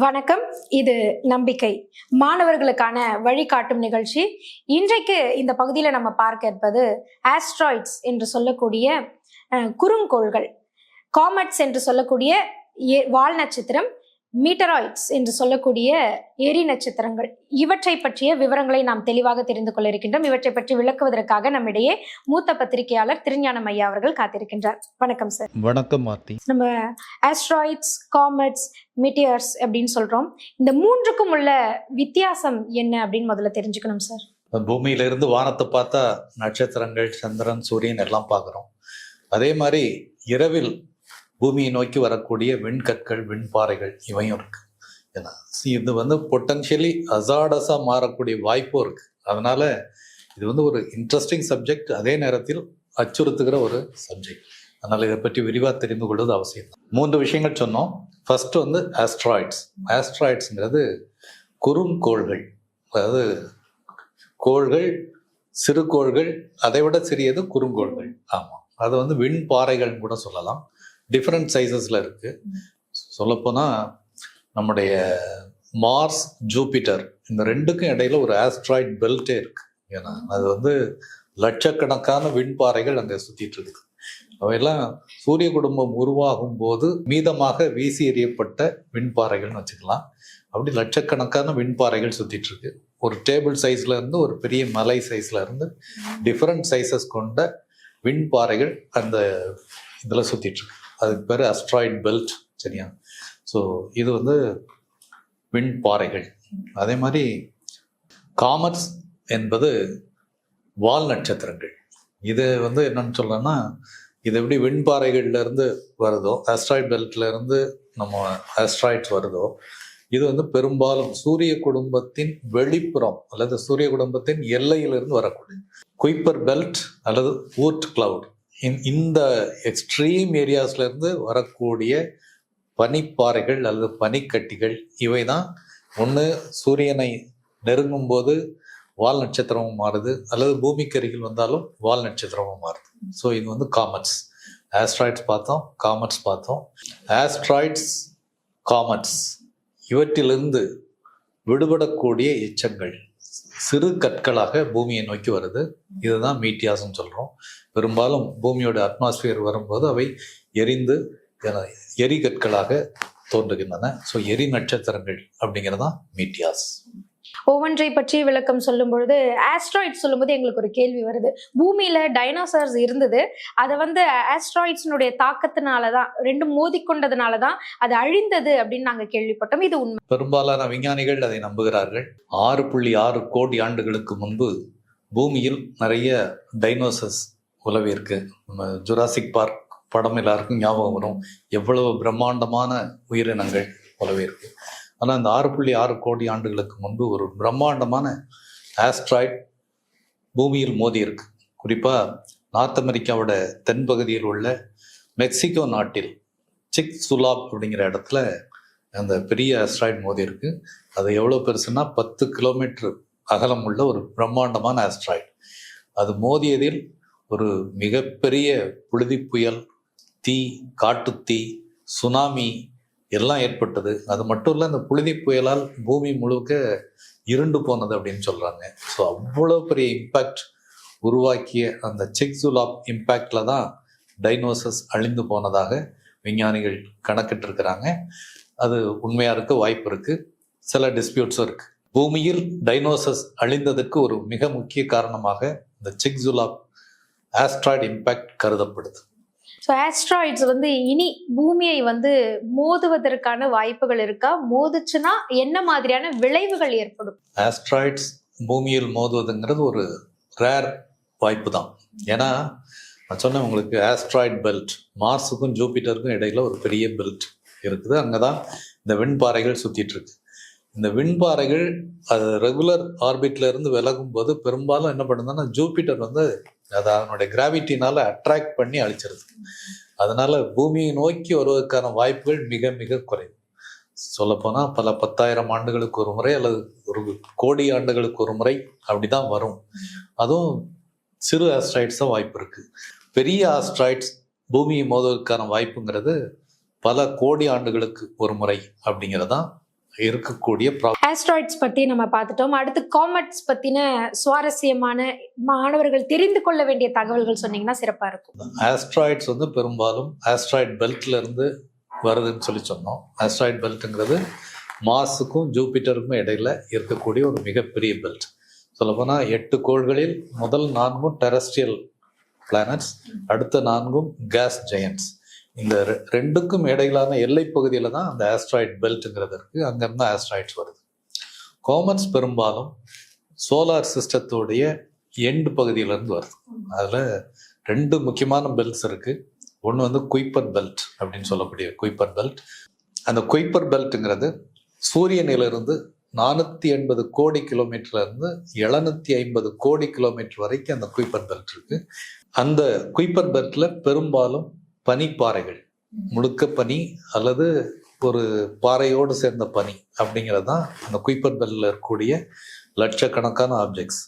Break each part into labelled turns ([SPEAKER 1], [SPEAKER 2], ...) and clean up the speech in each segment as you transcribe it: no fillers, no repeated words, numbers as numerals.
[SPEAKER 1] வணக்கம். இது நம்பிக்கை மாணவர்களுக்கான வழிகாட்டும் நிகழ்ச்சி. இன்றைக்கு இந்த பகுதியில் நம்ம பார்க்க இருப்பது ஆஸ்ட்ராய்ட்ஸ் என்று சொல்லக்கூடிய குறுங்கோள்கள், காமெட்ஸ் என்று சொல்லக்கூடிய வால் நட்சத்திரம், மீட்டராய்ட்ஸ் என்று சொல்லக்கூடிய எரி நட்சத்திரங்கள், இவற்றை பற்றிய விவரங்களை நாம் தெளிவாக தெரிந்து கொள்ள இருக்கின்றோம். இவற்றை பற்றி விளக்குவதற்காக நம்மிடையே மூத்த பத்திரிகையாளர் திருஞானம் ஐயா அவர்கள் காத்திருக்கின்றார். வணக்கம் சார்.
[SPEAKER 2] வணக்கம் மார்த்தி.
[SPEAKER 1] நம்ம ஆஸ்ட்ராய்ட்ஸ், காமெட்ஸ், மீட்டியர்ஸ் அப்படின்னு சொல்றோம். இந்த மூன்றுக்கும் உள்ள வித்தியாசம் என்ன அப்படின்னு முதல்ல தெரிஞ்சுக்கணும் சார்.
[SPEAKER 2] பூமியில இருந்து வானத்தை பார்த்தா நட்சத்திரங்கள், சந்திரன், சூரியன் எல்லாம் பார்க்குறோம். அதே மாதிரி இரவில் பூமியை நோக்கி வரக்கூடிய விண்கற்கள், விண்பாறைகள் இவையும் இருக்கு. ஏன்னா இது பொட்டன்ஷியலி அசாடஸா மாறக்கூடிய வாய்ப்பும் இருக்கு. அதனால இது ஒரு இன்ட்ரெஸ்டிங் சப்ஜெக்ட், அதே நேரத்தில் அச்சுறுத்துகிற ஒரு சப்ஜெக்ட். அதனால இதை பற்றி விரிவாக தெரிந்து கொள்வது அவசியம். 3 விஷயங்கள் சொன்னோம். First asteroids. ஆஸ்ட்ராய்ட்ஸ்ங்கிறது குறுங்கோள்கள், அதாவது கோள்கள், சிறு கோள்கள், அதை விட சிறியது குறுங்கோள்கள். ஆமாம், அது விண்பாறைகள்னு கூட சொல்லலாம். டிஃப்ரெண்ட் சைஸஸில் இருக்குது. சொல்லப்போனால் நம்முடைய மார்ஸ், ஜூபிட்டர் இந்த ரெண்டுக்கும் இடையில ஒரு ஆஸ்ட்ராய்ட் பெல்ட்டே இருக்கு. ஏன்னா அது லட்சக்கணக்கான விண்பாறைகள் அங்கே சுற்றிட்டு இருக்குது. அவையெல்லாம் சூரிய குடும்பம் உருவாகும் போது மீதமாக வீசி எறியப்பட்ட விண்பாறைகள்னு வச்சுக்கலாம். அப்படி லட்சக்கணக்கான விண்பாறைகள் சுற்றிட்டு இருக்கு. ஒரு டேபிள் சைஸ்ல இருந்து ஒரு பெரிய மலை சைஸ்ல இருந்து டிஃப்ரெண்ட் சைஸஸ் கொண்ட விண்பாறைகள் அந்த இதில் சுற்றிட்டு இருக்கு. அதுக்கு பேர் ஆஸ்ட்ராய்ட் பெல்ட். சரியா? ஸோ இது விண்பாறைகள். அதே மாதிரி காமெட்ஸ் என்பது வால் நட்சத்திரங்கள். இது என்னன்னு சொல்லணும்னா, இது எப்படி விண்பாறைகள்ல இருந்து வருதோ, ஆஸ்ட்ராய்ட் பெல்ட்ல இருந்து நம்ம ஆஸ்ட்ராய்ட்ஸ் வருதோ, இது பெரும்பாலும் சூரிய குடும்பத்தின் வெளிப்புறம் அல்லது சூரிய குடும்பத்தின் எல்லையிலிருந்து வரக்கூடிய குய்பர் பெல்ட் அல்லது ஊர்ட் கிளவுட், இந்த எக்ஸ்ட்ரீம் ஏரியாஸ்ல இருந்து வரக்கூடிய பனிப்பாறைகள் அல்லது பனிக்கட்டிகள், இவை தான் ஒன்று சூரியனை நெருங்கும் போது வால் நட்சத்திரமும் மாறுது, அல்லது பூமிக்கு அருகில் வந்தாலும் வால் நட்சத்திரமும் மாறுது. ஸோ இது காமெட்ஸ். ஆஸ்ட்ராய்ட்ஸ் பார்த்தோம், காமெட்ஸ் பார்த்தோம். ஆஸ்ட்ராய்ட்ஸ், காமெட்ஸ் இவற்றிலிருந்து விடுபடக்கூடிய எச்சங்கள் சிறு கற்களாக பூமியை நோக்கி வருது. இதுதான் மீட்டியாஸ்ன்னு சொல்கிறோம். பெரும்பாலும் பூமியோட அட்மாஸ்பியர் வரும்போது அவை எரிந்து எரிகற்களாக தோன்றுகின்றன. ஸோ எரி நட்சத்திரங்கள் அப்படிங்கிறதான் மீட்டியாஸ்.
[SPEAKER 1] ஒவ்வொன்றை பற்றி விளக்கம் சொல்லும் பொழுது, ஆஸ்ட்ராய்ட்ஸ் சொல்லும்போது எங்களுக்கு ஒரு கேள்வி வருது. பூமியில டைனோசர்ஸ் இருந்தது, அதை ஆஸ்ட்ராய்ட்ஸினுடைய தாக்கத்தினாலதான், ரெண்டும் மோதிக்கொண்டதுனாலதான் அது அழிந்தது அப்படின்னு நாங்க கேள்விப்பட்டோம். இது உண்மை?
[SPEAKER 2] பெரும்பாலான விஞ்ஞானிகள் அதை நம்புகிறார்கள். 6.6 கோடி ஆண்டுகளுக்கு முன்பு பூமியில் நிறைய டைனோசர்ஸ் உலவி இருக்கு. ஜுராசிக் பார்க் படம் எல்லாருக்கும் ஞாபகம் வரும். எவ்வளவு பிரம்மாண்டமான உயிரினங்கள் உலவி இருக்கு. ஆனால் இந்த 6.6 கோடி ஆண்டுகளுக்கு முன்பு ஒரு பிரம்மாண்டமான ஆஸ்ட்ராய்ட் பூமியில் மோதி இருக்கு. குறிப்பாக நார்த் அமெரிக்காவோட தென்பகுதியில் உள்ள மெக்சிகோ நாட்டில் சிக்சுலாப் அப்படிங்கிற இடத்துல அந்த பெரிய ஆஸ்ட்ராய்ட் மோதி இருக்கு. அது எவ்வளோ பெருசுன்னா 10 கிலோமீட்டர் அகலம் உள்ள ஒரு பிரம்மாண்டமான ஆஸ்ட்ராய்ட். அது மோதியதில் ஒரு மிகப்பெரிய புழுதி புயல், தீ, காட்டுத்தீ, சுனாமி எல்லாம் ஏற்பட்டது. அது மட்டும் இல்லை, அந்த புழுதி புயலால் பூமி முழுக்க இருண்டு போனது அப்படின்னு சொல்கிறாங்க. ஸோ அவ்வளோ பெரிய இம்பேக்ட் உருவாக்கிய அந்த சிக்சுலாப் இம்பேக்டில் தான் டைனோசர்ஸ் அழிந்து போனதாக விஞ்ஞானிகள் கணக்கிட்டிருக்கிறாங்க. அது உண்மையாக இருக்க வாய்ப்பு இருக்குது. சில டிஸ்பியூட்ஸும் இருக்குது. பூமியில் டைனோசர்ஸ் அழிந்ததற்கு ஒரு மிக முக்கிய காரணமாக இந்த சிக்சுலாப் ஆஸ்ட்ராய்டு இம்பேக்ட் கருதப்படுது.
[SPEAKER 1] ஸோ ஆஸ்ட்ராய்ட்ஸ் இனி பூமியை மோதுவதற்கான வாய்ப்புகள் இருக்கா? மோதுச்சுன்னா என்ன மாதிரியான விளைவுகள் ஏற்படும்?
[SPEAKER 2] ஆஸ்ட்ராய்ட்ஸ் பூமியில் மோதுவதுங்கிறது ஒரு ரேர் வாய்ப்பு தான். ஏன்னா நான் சொன்னேன் உங்களுக்கு, ஆஸ்ட்ராய்ட் பெல்ட், மார்ஸுக்கும் ஜூபிட்டருக்கும் இடையில ஒரு பெரிய பெல்ட் இருக்குது. அங்கே தான் இந்த விண்பாறைகள் சுற்றிட்டு இருக்கு. இந்த விண்பாறைகள் அது ரெகுலர் ஆர்பிட்ல இருந்து விலகும் போது பெரும்பாலும் என்ன பண்ணுதுன்னா, ஜூபிட்டர் அதை அதனுடைய கிராவிட்டினால அட்ராக்ட் பண்ணி அழிச்சிருது. அதனால பூமியை நோக்கி வருவதற்கான வாய்ப்புகள் மிக மிக குறைவு. சொல்லப்போனால் பல 10,000 ஆண்டுகளுக்கு ஒரு முறை அல்லது ஒரு கோடி ஆண்டுகளுக்கு ஒரு முறை அப்படிதான் வரும். அதுவும் சிறு ஆஸ்ட்ராய்ட்ஸ் தான் வாய்ப்பு இருக்கு. பெரிய ஆஸ்ட்ராய்ட்ஸ் பூமியை மோதுவதற்கான வாய்ப்புங்கிறது பல கோடி ஆண்டுகளுக்கு ஒரு முறை அப்படிங்கிறதான் இருக்கக்கூடிய
[SPEAKER 1] ஆஸ்ட்ராய்ட்ஸ் பத்தி நம்ம பார்த்துட்டோம். அடுத்து காமெட்ஸ் பத்தின சுவாரஸ்யமான மாணவர்கள் தெரிந்து கொள்ள வேண்டிய தகவல்கள் சொன்னீங்கன்னா சிறப்பா இருக்கும்.
[SPEAKER 2] ஆஸ்ட்ராய்ட்ஸ் வந்து பெரும்பாலும் ஆஸ்ட்ராய்ட் பெல்ட்ல இருந்து வருதுன்னு சொல்லி சொன்னோம். ஆஸ்ட்ராய்ட் பெல்ட்டுங்கிறது மார்ஸுக்கும் ஜூபிட்டருக்கும் இடையில இருக்கக்கூடிய ஒரு மிகப்பெரிய பெல்ட். சொல்லப்போனால் 8 கோள்களில் முதல் 4 டெரஸ்ட்ரியல் பிளானட்ஸ், அடுத்த 4 கேஸ் ஜெயண்ட்ஸ். இந்த ரெண்டுக்கும் இடையிலான எல்லை பகுதியில் தான் அந்த ஆஸ்ட்ராய்ட் பெல்ட்டுங்கிறது இருக்குது. அங்கேருந்து ஆஸ்ட்ராய்ட்ஸ் வருது. காமெட்ஸ் பெரும்பாலும் சோலார் சிஸ்டத்தோடைய எண்டு பகுதியிலேருந்து வருது. அதில் 2 முக்கியமான பெல்ட்ஸ் இருக்குது. ஒன்று வந்து குயிப்பர் பெல்ட் அப்படின்னு சொல்லக்கூடிய குயிப்பர் பெல்ட். அந்த குயிப்பர் பெல்ட்டுங்கிறது சூரியனிலிருந்து 480 கோடி கிலோமீட்டர்ல இருந்து 750 கோடி கிலோமீட்டர் வரைக்கும் அந்த குயிப்பர் பெல்ட் இருக்கு. அந்த குயிப்பர் பெல்ட்ல பெரும்பாலும் பனிப்பாறைகள், முழுக்க பனி அல்லது ஒரு பாறையோடு சேர்ந்த பனி அப்படிங்கிறது தான் அந்த குயிப்பர் பெல்ட்ல இருக்கக்கூடிய லட்சக்கணக்கான ஆப்ஜெக்ட்ஸ்.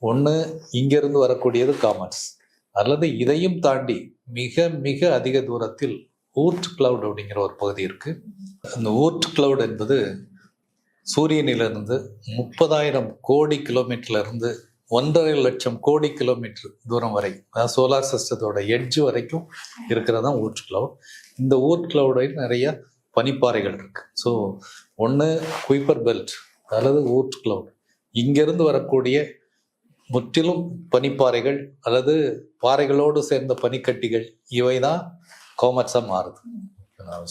[SPEAKER 2] ஒன்று இங்கிருந்து வரக்கூடியது காமெட்ஸ், அல்லது இதையும் தாண்டி மிக மிக அதிக தூரத்தில் ஊர்ட் கிளவுட் அப்படிங்கிற ஒரு பகுதி இருக்கு. அந்த ஊர்ட் கிளவுட் என்பது சூரியனிலிருந்து 30,000 கோடி கிலோமீட்டர்ல இருந்து 1.5 லட்சம் கோடி கிலோமீட்டர் தூரம் வரை, அதாவது சோலார் சிஸ்டத்தோட எட்ஜ் வரைக்கும் இருக்கிறதா ஊர்ட் கிளவுட். இந்த ஊர்ட் கிளவுடில் நிறைய பனிப்பாறைகள் இருக்கு. ஸோ ஒன்று குயிப்பர் பெல்ட் அல்லது ஊர்ட் கிளவுட், இங்கிருந்து வரக்கூடிய முற்றிலும் பனிப்பாறைகள் அல்லது பாறைகளோடு சேர்ந்த பனிக்கட்டிகள், இவை தான் காமெட்ஸாக மாறுது.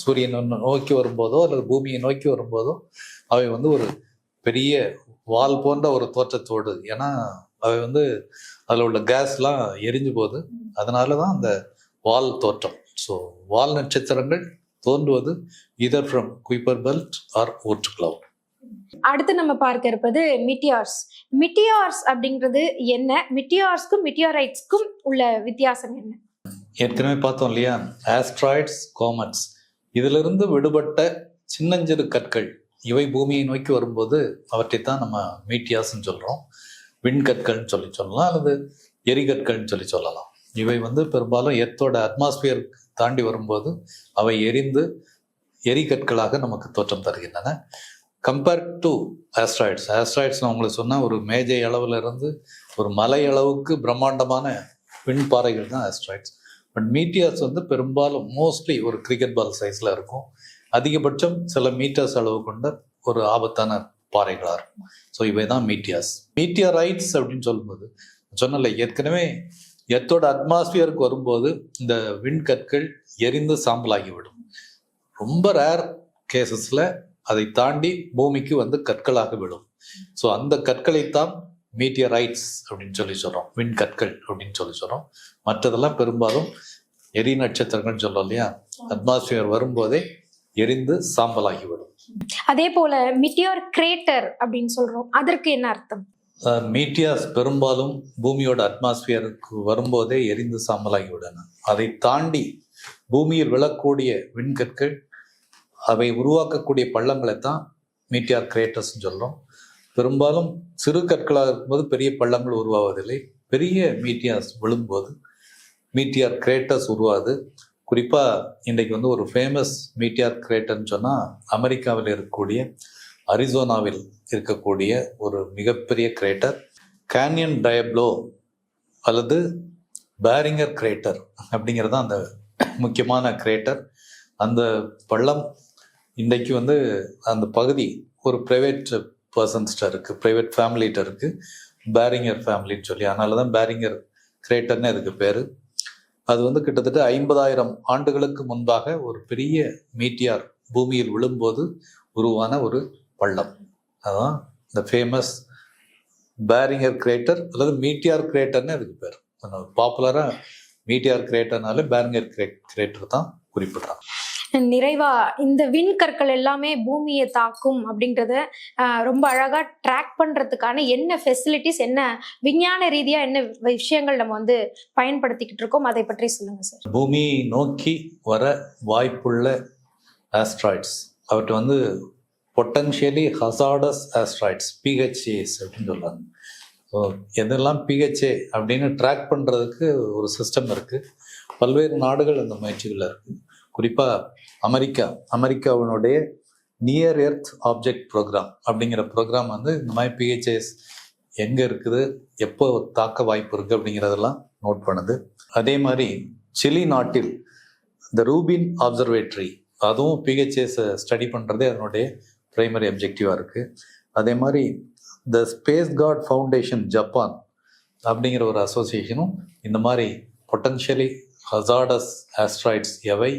[SPEAKER 2] சூரியனை நோக்கி வரும்போதோ அல்லது பூமியை நோக்கி வரும்போதோ அவை வந்து ஒரு பெரிய வால் போன்ற ஒரு தோற்றத்தோடு, ஏன்னா அவை வந்து அதில் உள்ள கேஸ்லாம் எரிஞ்சு போகுது, அதனால தான் அந்த வால் தோற்றம். ஸோ வால் நட்சத்திரங்கள் தோன்றுவது either from Kuiper belt or Oort cloud.
[SPEAKER 1] அடுத்து நம்ம பார்க்க இருப்பது மிட்டியார்ஸ். மிட்டியார்ஸ் அப்படிங்கிறது என்ன? மிட்டியார்ஸ்க்கும் மிட்டியாரைட்ஸ்க்கும் உள்ள வித்தியாசம் என்ன?
[SPEAKER 2] ஏற்கனவே பார்த்தோம் இல்லையா, ஆஸ்ட்ராய்ட்ஸ், காமெட்ஸ், இதிலிருந்து விடுபட்ட சின்னஞ்சிறு கற்கள் இவை பூமியை நோக்கி வரும்போது அவற்றைத்தான் நம்ம மீட்டியாஸ்ன்னு சொல்கிறோம். விண்கற்கள்னு சொல்லலாம், அல்லது எரிகற்கள்னு சொல்லலாம். இவை வந்து பெரும்பாலும் எர்த்தோட அட்மாஸ்பியர் தாண்டி வரும்போது அவை எரிந்து எரிகற்களாக நமக்கு தோற்றம் தருகின்றன. கம்பேர்ட் டு ஆஸ்ட்ராய்ட்ஸ், ஆஸ்ட்ராய்ட்ஸ் நான் உங்களுக்கு சொன்னால் ஒரு மேஜை அளவில் இருந்து ஒரு மலை அளவுக்கு பிரம்மாண்டமான விண்பாறைகள் தான் ஆஸ்ட்ராய்ட்ஸ். பட் மீட்டியார்ஸ் வந்து பெரும்பாலும் மோஸ்ட்லி ஒரு கிரிக்கெட் பால் சைஸில் இருக்கும். அதிகபட்சம் சில மீட்டர்ஸ் அளவு கொண்ட ஒரு ஆபத்தான பாறைகளாக இருக்கும். ஸோ இவை தான் மீட்டியார்ஸ். மீட்டியரைட்ஸ் அப்படின்னு சொல்லும்போது சொன்னல, ஏற்கனவே எர்த்தோட அட்மாஸ்பியருக்கு வரும்போது இந்த விண்கற்கள் எரிந்து சாம்பலாகிவிடும். ரொம்ப ரேர் கேசஸில் அதை தாண்டி பூமிக்கு வந்து கற்களாக விடும். ஸோ அந்த கற்களைத்தான் மீட்டியரைட்ஸ் அப்படின்னு சொல்கிறோம், விண்கற்கள் அப்படின்னு சொல்கிறோம். மற்றதெல்லாம் பெரும்பாலும் எரி நட்சத்திரங்கள்னு சொல்றோம் இல்லையா, அட்மாஸ்பியர் வரும்போதே எரிந்து சாம்பலாகிவிடும்.
[SPEAKER 1] அதே போல மீட்டியார் கிரேட்டர் அப்படின்னு சொல்றோம், அதற்கு என்ன அர்த்தம்?
[SPEAKER 2] மீட்டியார்ஸ் பெரும்பாலும் பூமியோட அட்மாஸ்பியருக்கு வரும்போதே எரிந்து சாம்பலாகிவிடணும். அதை தாண்டி பூமியில் விழக்கூடிய விண்கற்கள் அவை உருவாக்கக்கூடிய பள்ளங்களை தான் மீட்டியார் கிரேட்டர்ஸ் சொல்றோம். பெரும்பாலும் சிறு கற்களாக இருக்கும்போது பெரிய பள்ளங்கள் உருவாவதில்லை. பெரிய மீட்டியார்ஸ் விழும்போது மீட்டியார் கிரேட்டர்ஸ் உருவாது. குறிப்பாக இன்றைக்கு வந்து ஒரு ஃபேமஸ் மீட்டியார் கிரேட்டர்னு சொன்னால் அமெரிக்காவில் இருக்கக்கூடிய அரிசோனாவில் இருக்கக்கூடிய ஒரு மிகப்பெரிய கிரேட்டர் கேனியன் டயப்ளோ அல்லது பேரிங்கர் கிரேட்டர் அப்படிங்கிறது தான் அந்த முக்கியமான கிரேட்டர். அந்த பள்ளம் இன்றைக்கு வந்து அந்த பகுதி ஒரு ப்ரைவேட் பர்சன்ஸ்கிட்ட இருக்குது, ப்ரைவேட் ஃபேமிலிகிட்ட இருக்குது, பேரிங்கர் ஃபேமிலின்னு சொல்லி. அதனால தான் பேரிங்கர் கிரேட்டர்னு அதுக்கு பேர். அது வந்து கிட்டத்தட்ட 50,000 ஆண்டுகளுக்கு முன்பாக ஒரு பெரிய மீட்டியார் பூமியில் விழும்போது உருவான ஒரு பள்ளம். அதுதான் இந்த ஃபேமஸ் பேரிங்கர் கிரேட்டர் அல்லது மீட்டியார் கிரேட்டர்னு அதுக்கு பேர். பாப்புலராக மீட்டியார் கிரேட்டர்னாலே பேரிங்கர் கிரேட்டர் தான் குறிப்பிட்றாங்க.
[SPEAKER 1] நிறைவா இந்த விண்கற்கள் எல்லாமே பூமியை தாக்கும் அப்படின்றத ரொம்ப அழகா ட்ராக் பண்றதுக்கான என்ன ஃபெசிலிட்டிஸ், என்ன விஞ்ஞான ரீதியா என்ன விஷயங்கள் நம்ம வந்து பயன்படுத்திக்கிட்டு இருக்கோம், அதை பற்றி சொல்லுங்க சார்.
[SPEAKER 2] பூமியை நோக்கி வர வாய்ப்புள்ள ஆஸ்ட்ராய்ட்ஸ் அவற்றை வந்து பொட்டன்ஷியலி ஹசார்டஸ் ஆஸ்ட்ராய்ட்ஸ், PHAs அப்படின்னு சொல்றாங்க. ஸோ எதெல்லாம் PHA அப்படின்னு ட்ராக் பண்றதுக்கு ஒரு சிஸ்டம் இருக்கு. பல்வேறு நாடுகள் அந்த முயற்சிகள் இருக்கு. குறிப்பாக அமெரிக்காவினுடைய நியர் எர்த் ஆப்ஜெக்ட் ப்ரோக்ராம் அப்படிங்கிற ப்ரோக்ராம் வந்து இந்த மாதிரி பிஹெச்எஸ் எங்கே இருக்குது, எப்போ தாக்க வாய்ப்பு இருக்குது அப்படிங்கிறதெல்லாம் நோட் பண்ணுது. அதே மாதிரி சிலி நாட்டில் இந்த ரூபின் அப்சர்வேட்டரி, அதுவும் பிஹெச்எஸ் ஸ்டடி பண்ணுறதே அதனுடைய பிரைமரி அப்ஜெக்டிவாக இருக்குது. அதே மாதிரி the space guard foundation Japan அப்படிங்கிற ஒரு அசோசியேஷனும் இந்த மாதிரி பொட்டன்ஷியலி ஹசார்டஸ் ஆஸ்ட்ராய்ட்ஸ் எவை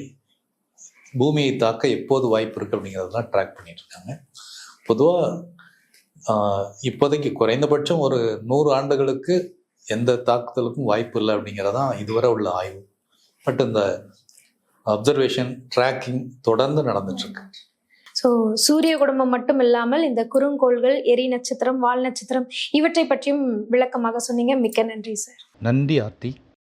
[SPEAKER 2] பூமியை தாக்க எப்போது வாய்ப்பு இருக்குது அப்படிங்கிறதெல்லாம் ட்ராக் பண்ணிட்டு இருக்காங்க. பொதுவாக இப்போதைக்கு குறைந்தபட்சம் ஒரு 100 ஆண்டுகளுக்கு எந்த தாக்குதலுக்கும் வாய்ப்பு இல்லை அப்படிங்கிறதான் இதுவரை உள்ள ஆய்வு. பட் இந்த அப்சர்வேஷன் ட்ராக்கிங் தொடர்ந்து நடந்துட்டு இருக்கு.
[SPEAKER 1] ஸோ சூரிய குடும்பம் மட்டும் இல்லாமல் இந்த குறுங்கோள்கள், எரி நட்சத்திரம், வால் நட்சத்திரம் இவற்றை பற்றியும் விளக்கமாக சொன்னீங்க. மிக்க நன்றி சார்.
[SPEAKER 2] நன்றி ஆர்த்தி.